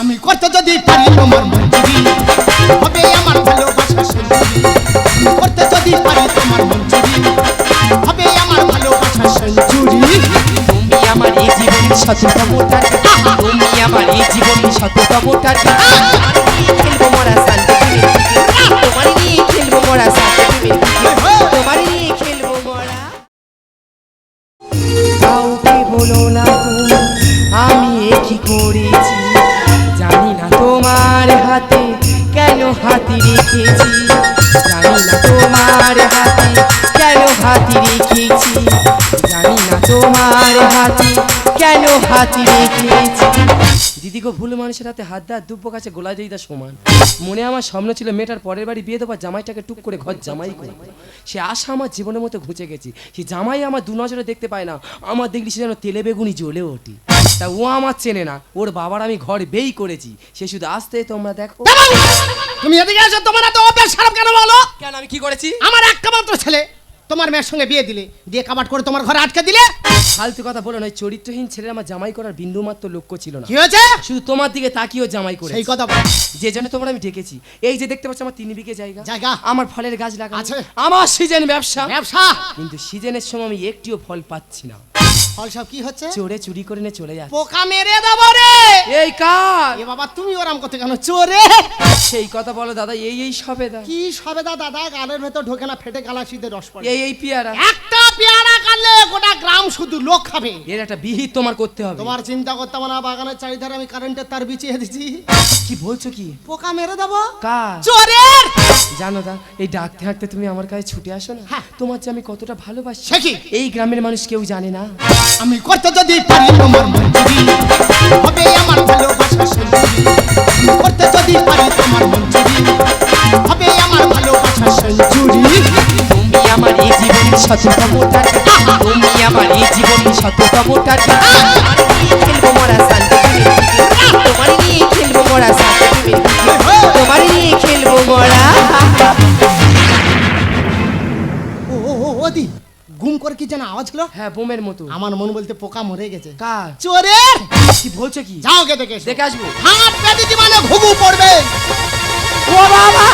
আমি করতে যদি পারি তোমার মঞ্জুরি হবে আমার ভালোবাসা সেঞ্চুরি। আমি করতে যদি পারি তোমার মঞ্জুরি হবে আমার ভালোবাসা সেঞ্চুরি। তুমি আমার এই জীবন শততম টার্গেট, তুমি আমার এই জীবন শততম টার্গেট। খেলবো মরা শান্তি তোমার নিয়ে খেলবো মরা শান্তি তোমার নিয়ে খেলবো মরা। কাউকে বলো না তুমি আমি কি করেছি, জানি না তোমার হাতে কেন হাতি রেখেছি, জানি না তোমার হাতে কেন হাতি রেখেছি, জানি না তোমার হাতে কেন হাতি রেখেছি। দিদি গো, ভুল মানুষের হাতে হাত দেওয়া দুব্বো কাছে গোলা দিয়ে দেওয়া সমান। মনে আমার স্বপ্ন ছিল মেয়েটার পরের বাড়ি বিয়ে দেবো, জামাইটাকে টুক করে ঘর জামাই করে। সে আশা আমার জীবনের মতো ঘুচে গেছি। সে জামাই আমার দু নজরে দেখতে পায় না, আমার দেখলি সে যেন তেলে বেগুনি জ্বলে ওঠে। তা ও আমার চেনে না, ওর বাবার আমি ঘর বেই করেছি, সে শুধু আসতে তোমরা দেখো। তুমি এদিকে এসো, তোমার এত অভ্যাস খারাপ কেন বলো? কেন আমি কি করেছি? আমার একটা মাত্র ছেলে, তোমার মেয়ের সঙ্গে বিয়ে দিলে, দিয়ে কাবাট করে তোমার ঘরে আটকে দিলে। ফালতু কথা বলো না, চরিত্রহীন ছেলে আমার জামাই করার বিন্দু মাত্র লক্ষ্য ছিল না। কি হয়েছে? শুধু তোমার দিকে তাকিয়েও জামাই করে সেই কথা বল। যে জন্য তোমরা আমি ডেকেছি। এই যে দেখতে পাচ্ছ আমার 3 বিঘে জায়গা, জায়গা আমার ফলের গাছ লাগা আছে, আমার সিজন ব্যবসা, কিন্তু সিজনের সময় আমি একটিও ফল পাচ্ছি না। ফল সব কি হচ্ছে? চোরে চুরি করে নিয়ে চলে যাচ্ছে। পোকা মেরে দেবো রে। এই কার? এ বাবা, তুমি ওরাম করতে কেন? চোরে। সেই কথা বলো দাদা, এই সবেদা। কি সবেদা দাদা? গালের ভেতর ঢোকে না, ফেটে গ্যালাক্সিতে রস পড়ে। এই পেয়ারা, একটা পেয়ারা কাটলে গোটা গ্রাম শুধু লোক খাবে। এর একটা বিহিত তোমার করতে হবে। তোমার চিন্তা করতে হবে না, বাগানের চারিধারে আমি কারেন্টের তার বিছিয়ে দিচ্ছি। কি বলছো কি? পোকা মেরে দেবো। কার? চোরের। জানো দা, এই ডাকতে ডাকতে তুমি আমার কাছে ছুটে আসো না, হ্যাঁ। তোমার যে আমি কতটা ভালোবাসি সে কি? এই গ্রামের মানুষ কেউ জানে না। আমি করতে যদি পারি তোমার মঞ্জুরি হবে আমার ভালোবাসা সেঞ্চুরি। আমি করতে যদি পারি তোমার মঞ্জুরি হবে আমার ভালোবাসা সেঞ্চুরি। তুমি আমার এই জীবন শততম টার্গেট, তুমি আমার এই জীবন শততম টার্গেট। খেলবো মরা শান্তি তোমার নিয়ে খেলবো মরা শান্তি তোমার নিয়ে খেলবো মরা। ও দি, গুম করে কি যেন আওয়াজ হলো? হ্যাঁ, বোমের মতো। আমার মন বলতে পোকা মরে গেছে। কার? চোরের। কি বলছো কি? যাও গে দেখে এসো। দেখে আসবো। হাত পেতে মানে ঘুঘু পড়বে। ও বাবা,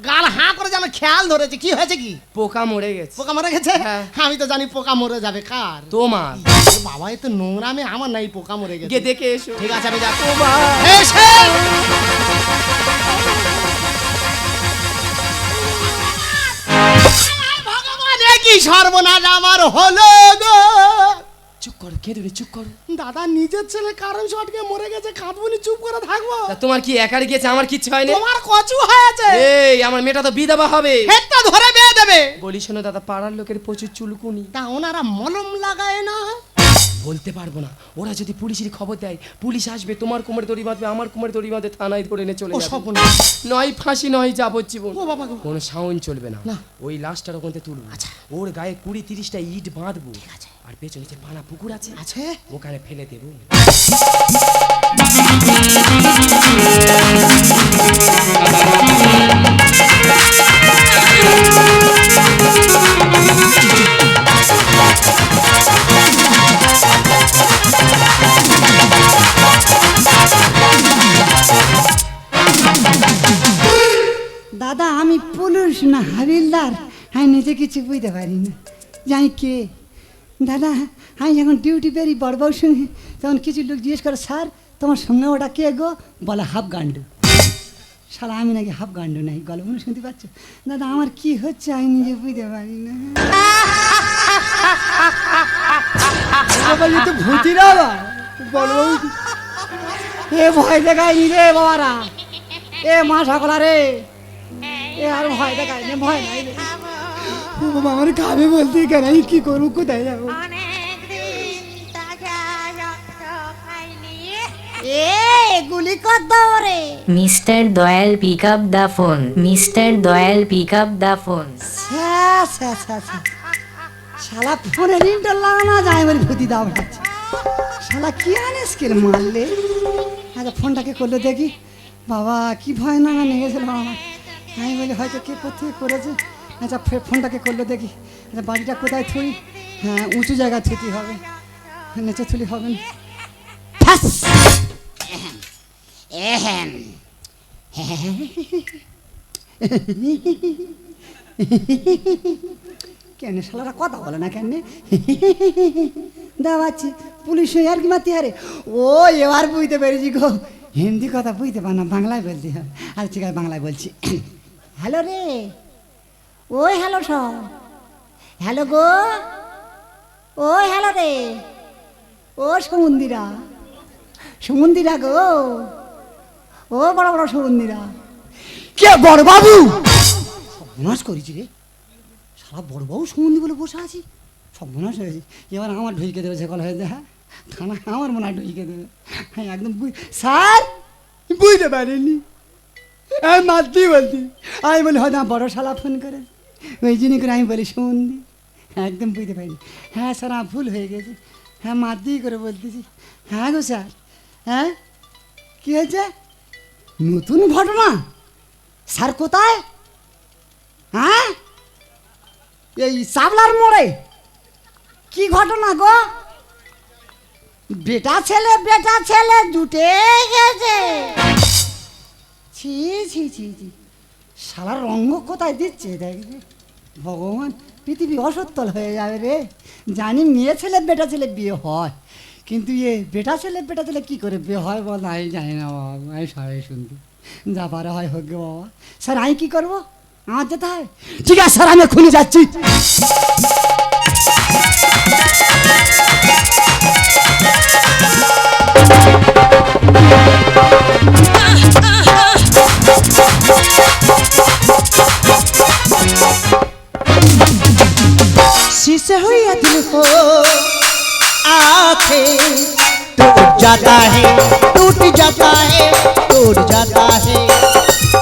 গাল হাঁ করে যেন খেয়াল ধরেছে। কি হয়েছে কি? পোকা মরে গেছে। পোকা মরে গেছে? হ্যাঁ। আমি তো জানি পোকা মরে যাবে। কার? তোমার। এ বাবা, এ তো নোংরামে। আমার নাই, পোকা মরে গেছে। গিয়ে দেখে এসো। ঠিক আছে, আমি যাচ্ছি। বাবা, এসে ভগবান, এ কি সর্বনাশ আমার হলো গো। চুপ করো, কেঁদে চুপ করো। দাদা, নিজের ছেলে কারণ শটকে মরে গেছে, কাঁদবনি, চুপ করে থাকবো? তা তোমার কি একার গিয়েছে? আমার কিচ্ছু হয়নি। তোমার কচু হয়েছে। এই আমার মেয়েটা তো বিধবা হবে। হেডটা ধরে বিয়ে দেবে। বলি শোনো দাদা, পাড়ার লোকের প্রচুর চুলকুনি। তা ওনারা মলম লাগায় না? বলতে পারবো না, ওরা যদি পুলিশের খবর দেয়, পুলিশ আসবে, তোমার কোমরে দড়ি বাঁধবে, আমার কোমরে দড়ি বাঁধে থানায় ধরে নিয়ে চলে ও যাবে। স্বপ্ন। নয় ফাঁসি নয় যাবজ্জীবন। ও বাবা গো। কোনো সাউন্ড চলবে না। না। ওই লাশটার ওখানে তুলবো। আচ্ছা। ওর গায়ে 20-30টা ইট বাঁধবো। আর পেছনে যে পানা পুকুর আছে, আছে ওখানে ফেলে দেবো। দাদা, আমি পুলিশ না হাবিলদার, আমি নিজে কিছু বুঝতে পারি না। জানি কে দাদা? আমি যখন ডিউটি বেরি বড়বাবুর সঙ্গে, তখন কিছু লোক জিজ্ঞেস করে, স্যার তোমার সঙ্গে ওটা কে গো? বলে হাফ গান্ডু। শালা আমি নাকি হাফ গান্ডু নাই, গল্প মনে শুনতে পাচ্ছ? দাদা, আমার কি হচ্ছে আমি নিজে বুঝতে পারি না। ভূতিরা বলবো এ ভয় দেখায়নি রে বাবারা, এ মা সকলা রে, এ আর ভয় দেখায় না, ভয় নাই রে। ও বাবা, আমার খাবে বলতে কেন, আমি কি করবো, কোথায় যাবো? গুলি কর দাও রে। Mr. Doyle, pick up the phone. Mr. Doyle, pick up the phone. শালা ফোনে রিংটোন লাগানো যায়, আমার ভূতি দাও ভাবছে। শালা কি আনিস কে মারলে? আচ্ছা, ফোনটাকে করলে দেখি। বাবা, কি ভয় না লেগেছিল আমার। আমি বলি হয়তো কে কোথায় করেছে। আচ্ছা, ফোনটাকে করলে দেখি। আচ্ছা, বাড়িটা কোথায় থুই? হ্যাঁ উঁচু জায়গা থুতি হবে, নিচে থুলি হবে না। ঠাস! এহেন। কেন শালারা কথা বলে না কেন? দাঁড়াচ্ছি পুলিশ আর কি মাতি আরে ও এবার বুঝতে পেরেছি গো, হিন্দি কথা বুঝতে পার না, বাংলায় বলতে হয়। আচ্ছা ঠিক আছে বাংলায় বলছি। হ্যালো রে, ওই হ্যালো সব, হ্যালো গো, ওই হ্যালো রে, ও সমুন্দিরা, সমুন্দিরা গো, ও বড় বড় সমুন্দিরা। কে বড় বাবু? সর্বনাশ করেছি রে, সারা বড় বাবু সমুন্দি বলে বসে আছি, সর্বনাশ হয়েছি। এবার আমার ঢুইকে দেবে, সেকল হয়ে যায় থানা আমার মনে হয় ঢুইকে দেবে। হ্যাঁ একদম স্যার বুঝতে পারিনি, আমি মারতেই বলছি, আমি বলি হয়তো আমার বড় শালা ফোন করে, ওই জন্য করে আমি বলি সমুন্দি, একদম বুঝতে পারিনি। হ্যাঁ স্যার আমার ভুল হয়ে গেছে, হ্যাঁ মারতেই করে বলতেছি। হ্যাঁ গো স্যার, হ্যাঁ কী হয়েছে? নতুন ঘটনা স্যার কোথায়? হ্যাঁ এই সাবলার মোড়ে। কি ঘটনা গো? বেটা ছেলে জুটে গেছে। ছি ছি ছি ছি, শালার রঙ্গ কোথায় দিচ্ছে দেখবে ভগবান, পৃথিবী অসত্তল হয়ে যাবে রে। জানি মেয়ে ছেলে বেটা ছেলে বিয়ে হয়, কিন্তু এ বেটা ছেলে কী করে বিয়ে হয় বল, আমি জানি না বাবা, আমি সবাই শুনতে যা পারে হয় হোক গে বাবা। স্যার আমি কী করবো, আমার যেতে হয়? ঠিক আছে স্যার আমি এক্ষুনি যাচ্ছি। शीशे हुई दिल को आखे टूट जाता है, टूट जाता है, टूट जाता है।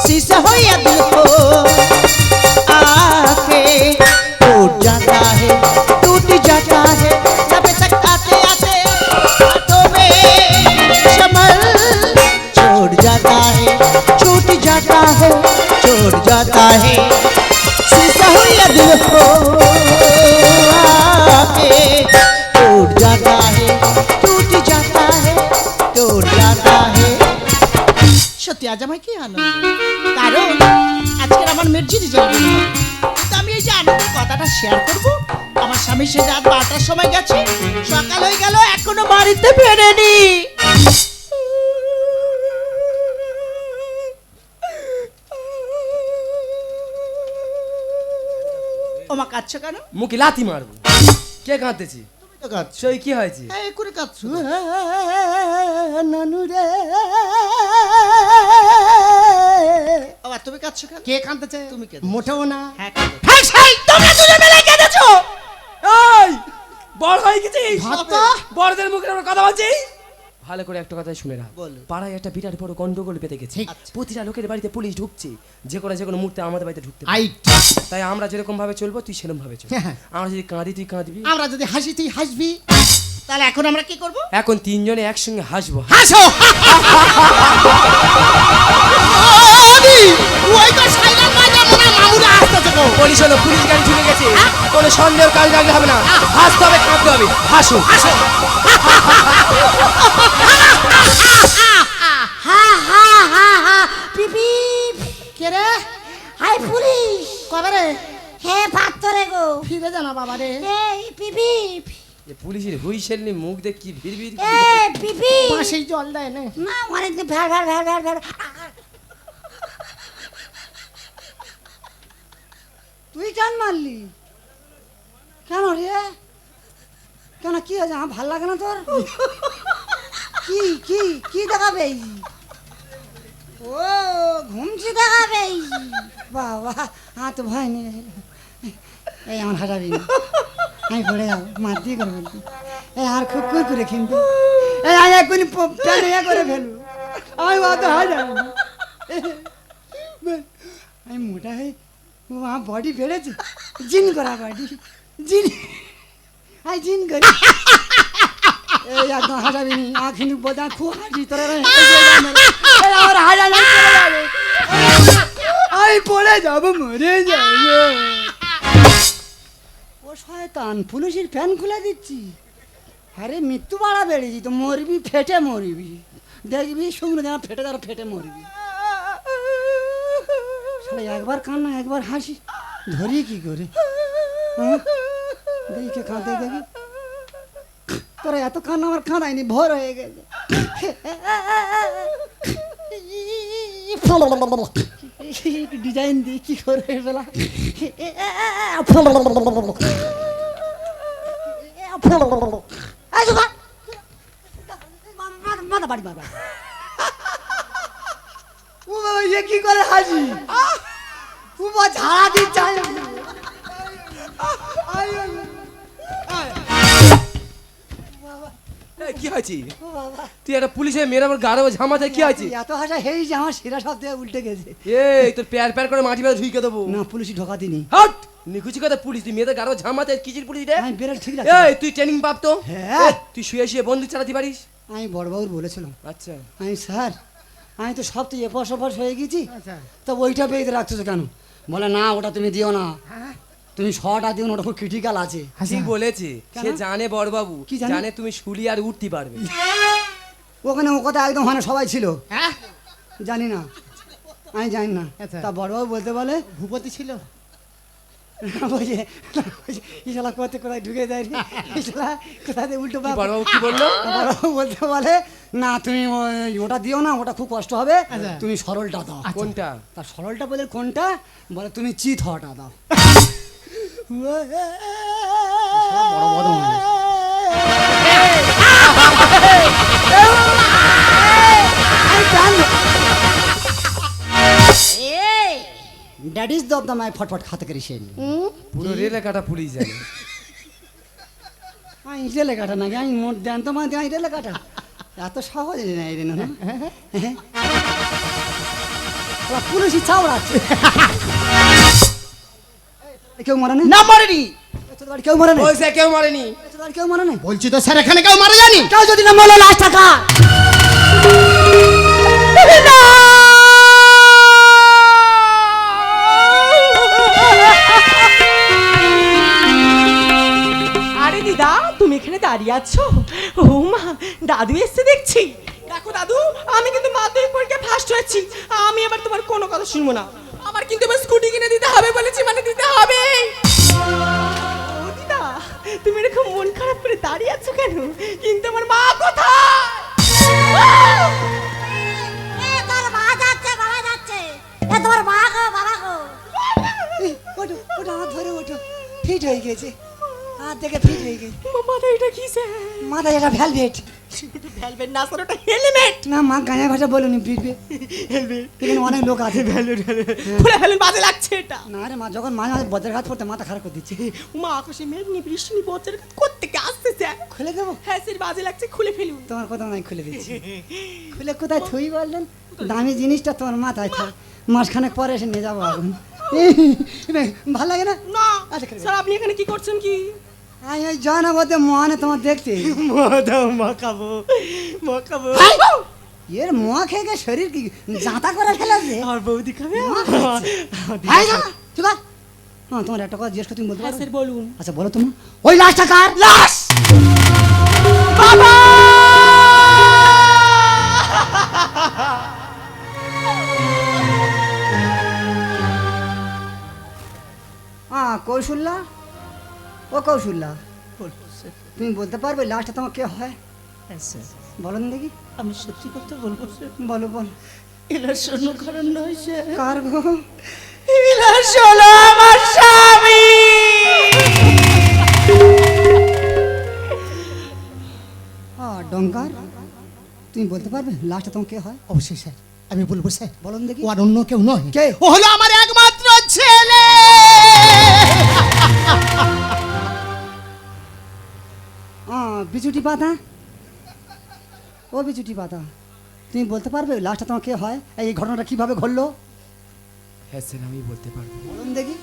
शीशे हुई दिल को आखे टूट जाता है, टूट जाता है। जब तक आते आते हाथों में शमल छोड़ जाता है, छूट जाता है, छोड़ जाता है। शीशा हुई दिल को टूट जाता है, टूट जाता है, टूट जाता है। সত্যি আজ আমার কি আনন্দ, কারণ আজকের আমার মেয়ের জন্মদিন। কিন্তু আমি এই যে আনন্দের কথাটা শেয়ার করব, আমার স্বামী সে রাত 12টার সময় গেছে, সকাল হয়ে গেল এখনো বাড়িতে ফেরেনি। ওমা কাঁদছো কেন? মুখে লাথি মারবো। কে কাঁদতেছি? তুমি তো কাঁদছো। সেই কি হয়েছে? এই করে কাঁদছো নানু রে। বাবা তুমি কাঁদছো কেন? কে কাঁদতেছে? তুমি কেঁদেছো। মোটেও না। হ্যাঁ কাঁদো। হ্যাঁ সেই তোমরা দুজন মিলে কেঁদেছো। এই বড় হয়ে গেছিস, ভাতা? বড়দের মুখে আমরা কথা বলছি। ভালো করে একটা কথা শুনে রাখ, বলো। পাড়ায় একটা বিরাট বড় গন্ডগোল পেতে গেছে। আচ্ছা। প্রতিটা লোকের বাড়িতে পুলিশ ঢুকছে, যে কোনো মুহূর্তে আমাদের বাড়িতে ঢুকতে পারে। আইট। তাই আমরা যেরকম ভাবে চলবো তুই সেরকম ভাবে চল। হ্যাঁ। আমরা যদি কাঁদি তুই কাঁদবি, আমরা যদি হাসি তুই হাসবি। তাহলে এখন আমরা কি করব? এখন তিনজনে একসঙ্গে হাসবো। হাসো। আমি ওই তো সাইলেন্ট বাজে মনে মামুরা আসতেছে গো। পুলিশ হলো, পুলিশ গাড়ি ঢুকে গেছে, কোনো সন্দেহ কাজ রাখলে হবে না, হাসতে হবে, কাঁদতে হবে, হাসো হাসো। পিপি কে রে? হাই পুলিশ কবে রে? হে পাত্তরে গো, ফিরে জানা বাবা রে। এই পিপি, এ পুলিশের হুইসেল নি মুখ দেখ কি ভিড় এ পিপি পাশেই জল দেয় না। না অনেক where where where where where. তুই কেন মারলি? কেন রে? কেন কি হয়েছে? আমার ভাল লাগে না তোর? কি কি কি দেখাবে? ও ঘুমছি দেখাবে বাবা, আমার তো ভয় নেই। এই আমার হাসাবি না, আমি পড়ে যাবো, মার দিয়ে করে ফেলবি। এই আর খুব করে কিন্তু এই আমি এক্ষুনি প্যানে করে ফেলবো, আমি অত হাসাবি না। আমি মোটা হয়ে আমার বডি বেড়েছে, জিন করা বডি, জিন আমি জিন করি। এই একদম হাসাবি নি, আমার কিন্তু বোঝা খুব হাসি তোর। আমার হাসা না, আমি পড়ে যাবো, মরে যাবো। ও শয়তান, পুলিশের ফ্যান খুলে দিচ্ছি। আরে মৃত্যু বাড়া বেড়েছি তো, মরবি ফেটে মরবি, দেখবি শুকনো যেন ফেটে তারা ফেটে মরবি। শালা একবার কান্না একবার হাসি, ধরি কি করে? হ্যাঁ? দেখি কে কাঁদে দেখি। তোরা এত কান্না আমার কাঁদায়নি, ভোর হয়ে গেছে। ডিজাইন দিয়ে কি করে ফেলা। কি করে হাসি? ঝাড়া দিচ্ছে। এই, কি হয়েছে? তুই একটা পুলিশের মেয়ের আমার গাড়ে ঝামাতে কি হয়েছে? এত হাসা হেই যে আমার শিরা সব থেকে উল্টে গেছে। এই তোর প্যার প্যার করে মাটি বেলা ঢুকে দেবো। না, পুলিশ ঢোকা দিনি। হাট নিকুচি কথা পুলিশ, তুই মেয়েদের গাড়ে ঝামাতে কিসের পুলিশ রে? আমি বেরোল ঠিক আছে। এই তুই ট্রেনিং প্রাপ্ত? হ্যাঁ। তুই শুয়ে শুয়ে বন্দুক চালাতে পারিস? আমি বড়বাবুর বলেছিলাম, আচ্ছা আমি স্যার আমি তো সব তো এপাশ ওপাশ হয়ে গেছি, আচ্ছা তো ওইটা বেঁধে রাখছো কেন? বলে না ওটা তুমি দিও না, তুমি শটা দিও না, ওটা খুব ক্রিটিক্যাল আছে। ঠিক বলেছে, সে কেন? জানে বড়বাবু, কি জানে? জানে তুমি শুলি আর উঠতে পারবে। ওখানে ও কথা একদম হয় না, সবাই ছিল। হ্যাঁ জানি না, আমি জানি না। আচ্ছা। তা বড়বাবু বলতে বলে ভূপতি ছিল। বলছে ইশালা করতে কোথায় ঢুকে যায় রে, ইশালা কোথায় দিয়ে উল্টো কি পাক। বড়বাবু কি বললো? বড়বাবু বলতে বলে না তুমি ওটা দিও না, ওটা খুব কষ্ট হবে, আচ্ছা। তুমি সরলটা দাও। কোনটা? তার সরলটা বলে কোনটা? বলে তুমি চিত হওয়াটা দাও। বড় বড় ড্যাট ইজ দ্য মাই ফটফট খাতে করি সে পুরো রেলে কাটা পুলিশ জানে। আমি রেলে কাটা নাকি, আমি মোট দেন তো মানে আমি রেলে কাটা এত সহজ না এই রে না। পুলিশই চাওড়াচ্ছে। কেউ মারে না মরেনি। কেউ মারে না, ওই সে কেউ মারেনি। কেউ মারে না। বলছি তো স্যার এখানে কেউ মারা যায়নি। কেউ যদি না মরলো লাশ টাকা। আরে দিদা, তুমি এখানে দাঁড়িয়ে আছো? ও মা, দাদু এসছে দেখছি। দেখো দাদু, আমি কিন্তু মাধ্যমিক পরীক্ষায় ফার্স্ট হয়েছি। আমি এবার তোমার কোনো কথা শুনবো না। আমার কিন্তু এবার স্কুটি কিনে দিতে হবে বলেছি, মানে দিতে হবে। ও দিদা, তুমি এরকম মন খারাপ করে দাঁড়িয়ে আছো কেন? কিন্তু আমার মা কোথায়? তোর মা যাচ্ছে, বাবা যাচ্ছে। এ তোর মা গো, বাবা গো। ওটো ওটা হাত ধরে ওটো, ফিট হয়ে গেছে, হাত দেখে ফিট হয়ে গেছে। মাথা এটা কিসে? মাথায় এটা ভ্যালভেট। ভেলভেট না স্যার, ওটা হেলমেট। না মা গাঁয়া ভাষা বলুনি, ফিটবে। এখানে অনেক লোক আছে। খুলে ফেলুন, বাজে লাগছে এটা। না রে মা, যখন মাঝে মাঝে বজ্রের ঘাত পড়তে মাথা খারাপ করে দিচ্ছে। মা আকাশে মেঘ নিয়ে বৃষ্টি নিয়ে বজ্রের ঘাত কোত্থেকে আসতেছে? খুলে দেবো? হ্যাঁ স্যার, বাজে লাগছে, খুলে ফেলুন। তোমার কথা আমি খুলে দিচ্ছি। খুলে কোথায় থুই বললেন? দামি জিনিসটা তোমার মাথায় থাক, মাসখানেক পরে এসে নিয়ে যাবো এখন। ভালো লাগে না? না আচ্ছা, খেলে স্যার, আপনি এখানে কি করছেন কি? আমি ওই জয়নগরতে মহানে তোমার দেখতে। মা খাবো, মা খাবো। এর মোয়া খেয়ে গিয়ে শরীর কি জাঁতা করে ফেলেছে। আর বৌদি খাবে? হ্যাঁ, তোমার একটা কথা জিজ্ঞেস করে তুমি বলতে হ্যাঁ পারো? স্যার বলুন। আচ্ছা বলো তুমি, ওই লাশটা কার লাশ? বাবা! কৌশল্যা, ও কৌশল্যা, তুমি বলতে পারবে লাশটা তোমার কে হয়? বলো না দেখি। আমি সত্যি কথা বলবো স্যার, বলো বল। এরা শোনো কারণ নয় স্যার, কার গো? এরা শোনো আমার স্বামী। ডঙ্কার, তুমি বলতে পারবে লাশটা তোমার কে হয়? অবশ্যই স্যার, আমি বলবো স্যার। বলুন দেখি। ও আর অন্য কেউ নয়, কে? ও হলো আমার একমাত্র ছেলে। বিচুটি পাতা, ও বিচুটি পাতা, তুমি বলতে পারবে লাশটা তোমার কে হয়? এই ঘটনাটা কিভাবে ঘটলো? হ্যাঁ স্যার, আমি বলতে পারবো। বলুন দেখি।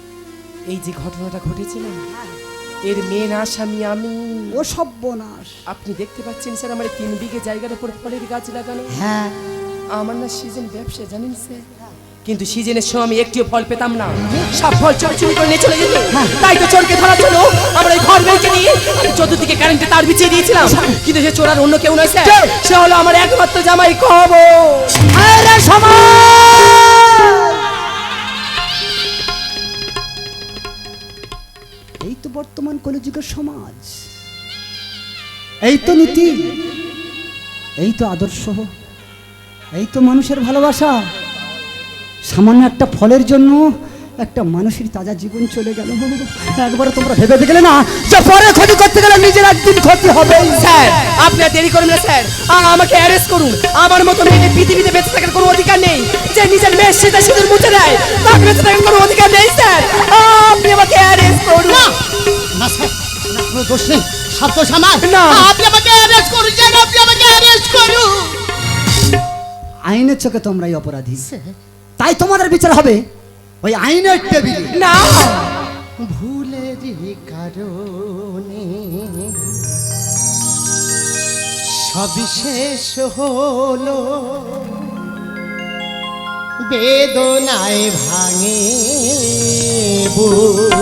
এই যে ঘটনাটা ঘটেছে না, এর মেন আসামি আমি। ও সর্বনাশ। আপনি দেখতে পাচ্ছেন স্যার, আমার 3 বিঘে জায়গার উপর ফলের গাছ লাগানো। হ্যাঁ, আমার না সিজন ব্যবসা, জানেন স্যার? কিন্তু সিজনের সময় আমি একটিও ফল পেতাম না, সব ফল চোর চুরি করে নিয়ে চলে যেত। তাই তো চোরকে ধরার জন্য আমরা এই ঘর বেঁকে নিয়ে আমি চতুর্দিকে কারেন্টে তার বিছিয়ে দিয়েছিলাম। কিন্তু সে চোর আর অন্য কেউ নয় স্যার, সে হলো আমার একমাত্র জামাই খবর। আরে সমাজ! এই তো বর্তমান কলিযুগের সমাজ, এই তো নীতি, এই তো আদর্শ, এই তো মানুষের ভালোবাসা। সামান্য একটা ফলের জন্য একটা মানুষের তাজা জীবন চলে গেল। একবারে তোমরা ভেবে দেখলে না যে পরে ক্ষতি করতে গেলে নিজের একদিন ক্ষতি হবে। স্যার আপনি আর দেরি করুন না স্যার, আমাকে অ্যারেস্ট করুন। আমার মতো মেয়েকে পৃথিবীতে বেঁচে থাকার কোনো অধিকার নেই। যে নিজের মেয়ের সেটা সিঁদুর মুছে দেয় তাকে বেঁচে থাকার কোনো অধিকার নেই স্যার। আপনি আমাকে অ্যারেস্ট করুন। না স্যার, না কোনো দোষ নেই, সব দোষ আমার। না। আপনি আমাকে অ্যারেস্ট করুন, আপনি আমাকে অ্যারেস্ট করুন। আইনের চোখে তোমরাই অপরাধী, তাই তোমাদের বিচার হবে ওই আইনের টেবিলে। না, ভুলেরই কারণে সবিশেষ হলো, বেদনায় ভাঙে বুক,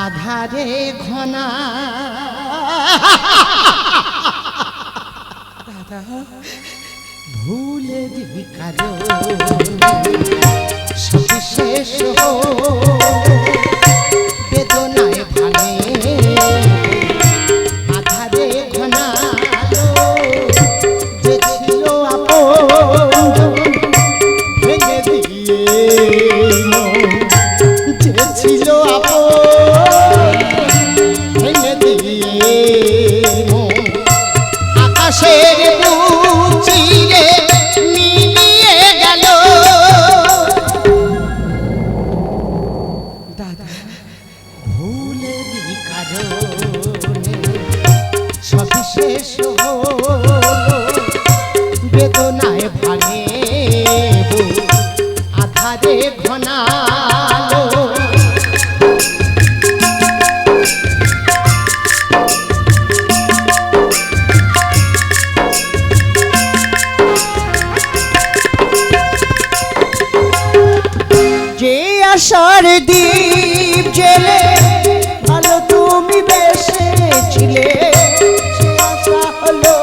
আধারে ঘনা ভুলেরই কারণে সবিশেষ হলো, বেদনায় ভাঙে আধারে ঘনালো, যে ছিল আপন ভেঙে দিয়ে মন, যে ছিল আপন ভেঙে দিয়ে মন, আকাশের বুক চিরে মিলিয়ে গেল। দাদা ভুলেরই কারণে সবিশেষ হলো, বেদনায় ভাঙে বুক, আধারে ঘনালো। যে আশার দ্বীপ জেলে ভালো তুমি বেসেছিলে, সে আশা হলো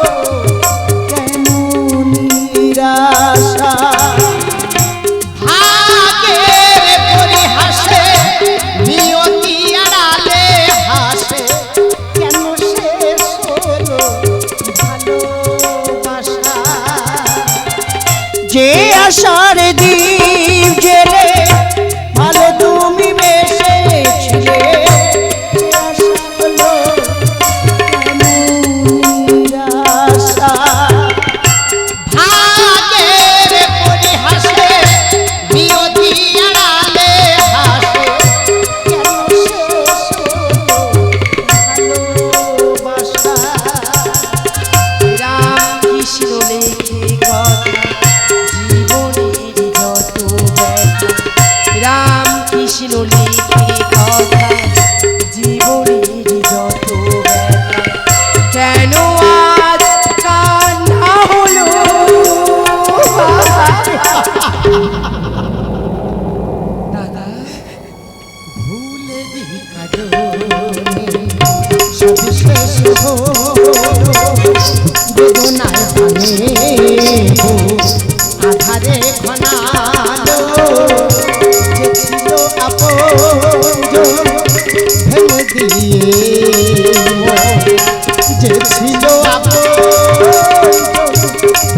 কেন নিরাশা। ভাগ্যের পরিহাসে নিয়তি আড়ালে হাসে, কেন শেষ হলো ভালোবাসা। যে আশার দ্বীপ জেলে ভালো তুমি বেসেছিলে, সে আশা হলো কেন নিরাশা। ভাগ্যের পরিহাসে নিয়তি আড়ালে হাসে, কেন শেষ হলো ভালোবাসা। রাম কৃষ্ণ লেখে কথা জীবনের যত ব্যথা, রাম কৃষ্ণ লেখে কথা জীবনের যত ব্যথা, কেন আজ কান্না হলো। দাদা ভুলেরই কারণে সবিশেষ হলো, বেদনায় ভাঙে বুক, আধারে ঘনালো, যে ছিল আপন ভেঙে দিয়ে মন, যে ছিল আপন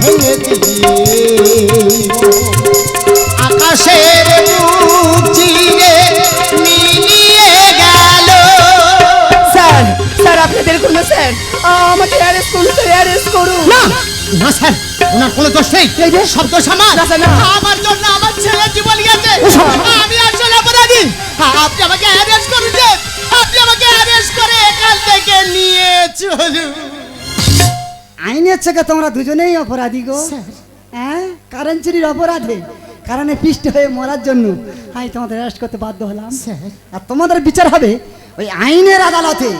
ভেঙে দিয়ে মন, আকাশের বুক চিরে মিলিয়ে গেল। স্যার, স্যার আপনি দেরি করুন না স্যার, আমাকে অ্যারেস্ট করুন স্যার, অ্যারেস্ট করুন। না না স্যার, ওনার কোনো দোষ নেই, সব দোষ আমার। না, স্যার, না। আমার জন্য আমার ছেলের জীবন গেছে, আমি আসলে অপরাধী। আপনি আমাকে অ্যারেস্ট করুন, আপনি আমাকে অ্যারেস্ট করে এখান থেকে নিয়ে চলুন। আইনের চোখে তোমরা দুজনেই অপরাধী গো। হ্যাঁ, কারেন্ট চুরির অপরাধে কারণে পিষ্ট হয়ে মরার জন্য আমি তোমাদের অ্যারেস্ট করতে বাধ্য হলাম। আর তোমাদের বিচার হবে ওই আইনের আদালতে।